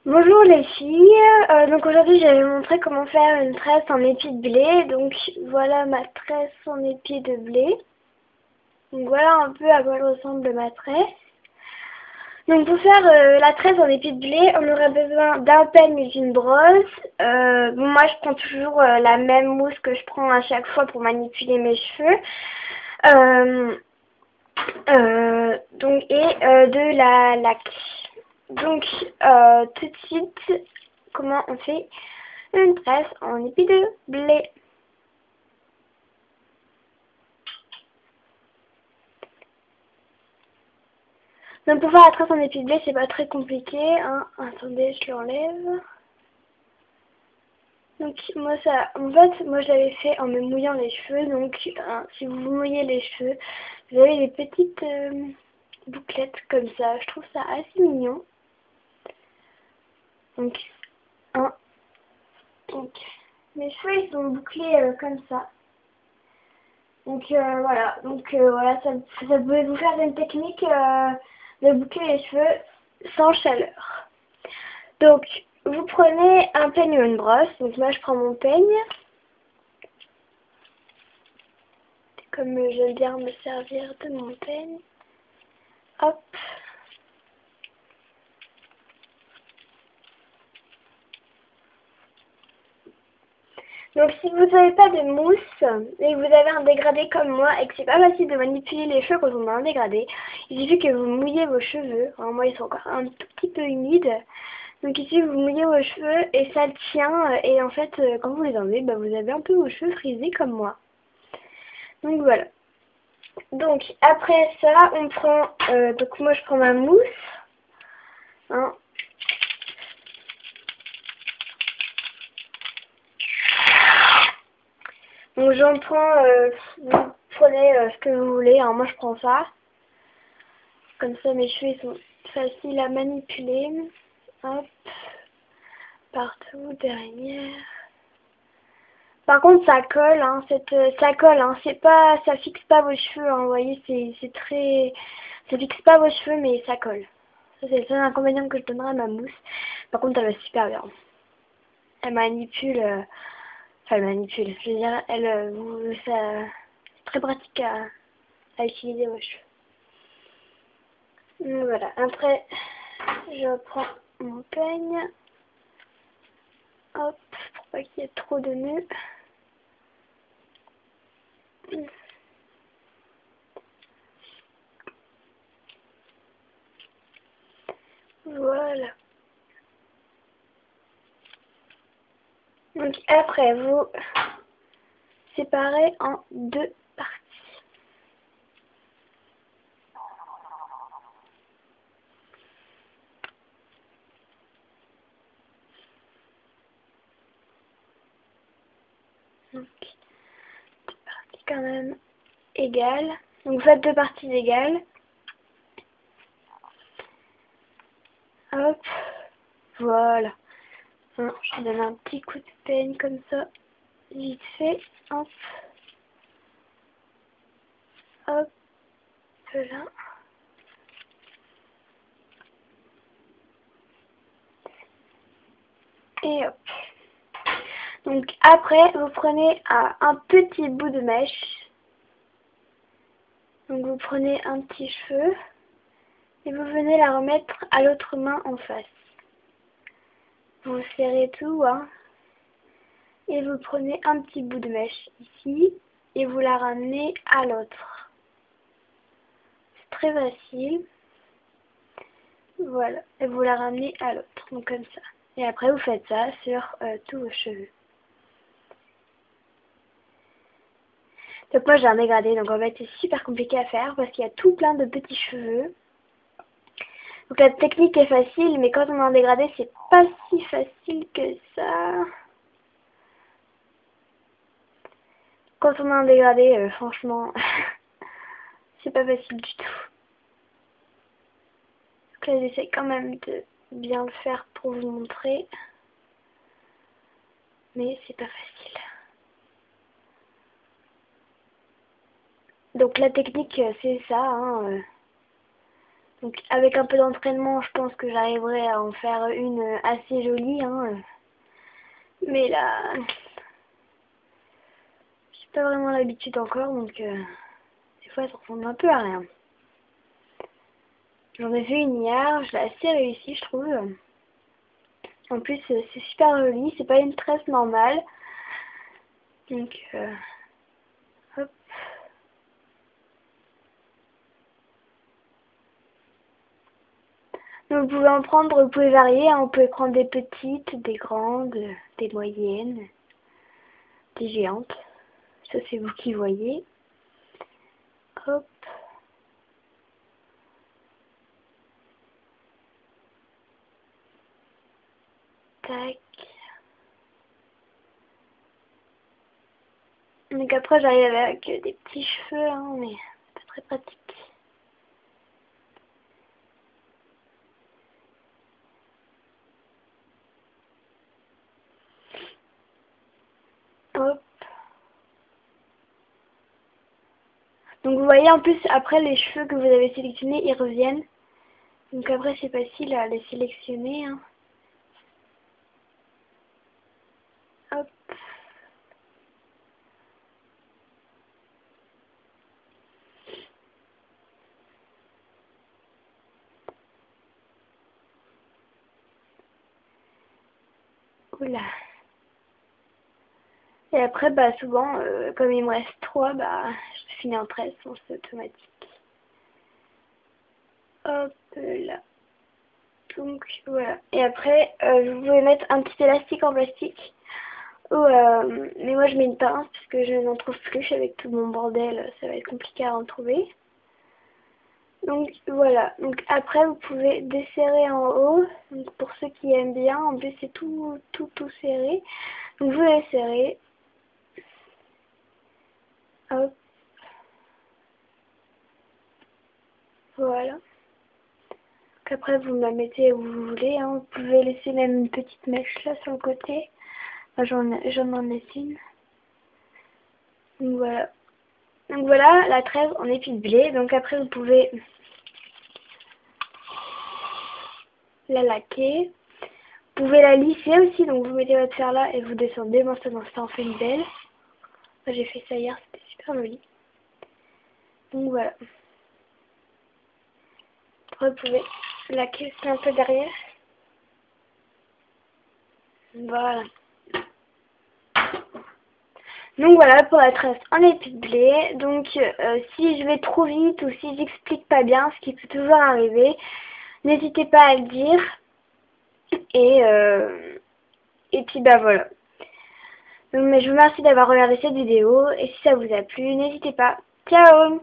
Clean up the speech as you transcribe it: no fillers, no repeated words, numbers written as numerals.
Bonjour les filles, donc aujourd'hui je vais vous montrer comment faire une tresse en épi de blé. Donc voilà ma tresse en épi de blé. Donc voilà un peu à quoi ressemble ma tresse. Donc pour faire la tresse en épi de blé, on aurait besoin d'un peigne et d'une brosse. Bon, moi je prends toujours la même mousse que je prends à chaque fois pour manipuler mes cheveux. Euh, de la laque. Donc tout de suite, comment on fait une tresse en épi de blé. Donc pour faire la tresse en épi de blé, c'est pas très compliqué, hein. Attendez, je l'enlève. Donc moi moi je l'avais fait en me mouillant les cheveux. Donc hein, si vous vous mouillez les cheveux, vous avez des petites bouclettes comme ça. Je trouve ça assez mignon. Donc, hein, donc mes cheveux ils sont bouclés comme ça. Donc voilà, ça peut vous faire une technique de boucler les cheveux sans chaleur. Donc vous prenez un peigne ou une brosse. Donc moi je prends mon peigne. Comme j'aime bien me servir de mon peigne. Hop. Donc si vous n'avez pas de mousse et que vous avez un dégradé comme moi et que c'est pas facile de manipuler les cheveux quand on a un dégradé, il suffit que vous mouillez vos cheveux. Alors moi ils sont encore un tout petit peu humides. Donc ici vous mouillez vos cheveux et ça tient et en fait quand vous les enlevez, bah, vous avez un peu vos cheveux frisés comme moi. Donc voilà. Donc après ça on prend, donc moi je prends ma mousse. Hein. Donc j'en prends, vous prenez ce que vous voulez, hein. Moi je prends ça. Comme ça mes cheveux ils sont faciles à manipuler. Hop. Partout, derrière. Par contre ça colle, hein, ça colle, hein, c'est pas, ça fixe pas vos cheveux, hein, vous voyez, c'est très, ça fixe pas vos cheveux mais ça colle. Ça c'est le seul inconvénient que je donnerais à ma mousse. Par contre elle va super bien. Elle manipule, enfin elle manipule, je veux dire, c'est très pratique à utiliser vos cheveux. Donc, voilà, après je prends mon peigne, hop, pour pas qu'il y ait trop de nœuds. Voilà. Donc après, vous séparez en deux parties. Donc, deux parties quand même égales. Donc vous faites deux parties égales. Hop, voilà. Hein, je donne un petit coup de peigne comme ça, vite fait. Hop, hop, là. Et hop. Donc après, vous prenez un petit bout de mèche. Donc vous prenez un petit cheveu et vous venez la remettre à l'autre main en face. Vous serrez tout, hein, et vous prenez un petit bout de mèche ici et vous la ramenez à l'autre. C'est très facile. Voilà, et vous la ramenez à l'autre, donc comme ça. Et après vous faites ça sur tous vos cheveux. Donc moi j'ai un dégradé, donc en fait c'est super compliqué à faire parce qu'il y a tout plein de petits cheveux. Donc la technique est facile, mais quand on a un dégradé c'est pas si facile que ça. Quand on a un dégradé, franchement, c'est pas facile du tout. Donc là j'essaie quand même de bien le faire pour vous montrer. Mais c'est pas facile. Donc la technique c'est ça, hein. Donc avec un peu d'entraînement, je pense que j'arriverai à en faire une assez jolie, hein. Mais là, j'ai pas vraiment l'habitude encore, donc des fois ça ressemble un peu à rien. J'en ai fait une hier, je l'ai assez réussi, je trouve. En plus, c'est super joli, c'est pas une tresse normale. Donc, hop. Donc, vous pouvez en prendre, vous pouvez varier, hein. Vous pouvez prendre des petites, des grandes, des moyennes, des géantes. Ça, c'est vous qui voyez. Hop. Tac. Donc après, j'arrive avec des petits cheveux, hein, mais c'est pas très pratique. Hop. Donc vous voyez, en plus, après, les cheveux que vous avez sélectionnés, ils reviennent. Donc après, c'est facile à les sélectionner, hein. Hop. Oula. Et après, bah souvent, comme il me reste 3, bah je finis en tresse, hein, c'est automatique. Hop là. Donc voilà. Et après, vous pouvez mettre un petit élastique en plastique. Mais moi je mets une pince parce que je n'en trouve plus avec tout mon bordel, ça va être compliqué à en trouver. Donc voilà, donc après vous pouvez desserrer en haut, donc pour ceux qui aiment bien, en plus c'est tout serré. Donc vous desserrez, hop, voilà. Donc après vous la mettez où vous voulez, hein. Vous pouvez laisser même une petite mèche là sur le côté. Enfin, j'en en laisse une. Donc voilà. Donc voilà la tresse en épi de blé. Donc après vous pouvez la laquer. Vous pouvez la lisser aussi, donc vous mettez votre fer là et vous descendez. Moi ça en fait une belle. Moi j'ai fait ça hier, c'était super joli. Donc voilà. Après vous pouvez laquer aussi un peu derrière. Voilà. Donc voilà pour la tresse en épi de blé. Donc si je vais trop vite ou si j'explique pas bien, ce qui peut toujours arriver, n'hésitez pas à le dire. Et puis bah voilà. Donc, mais je vous remercie d'avoir regardé cette vidéo et si ça vous a plu, n'hésitez pas. Ciao!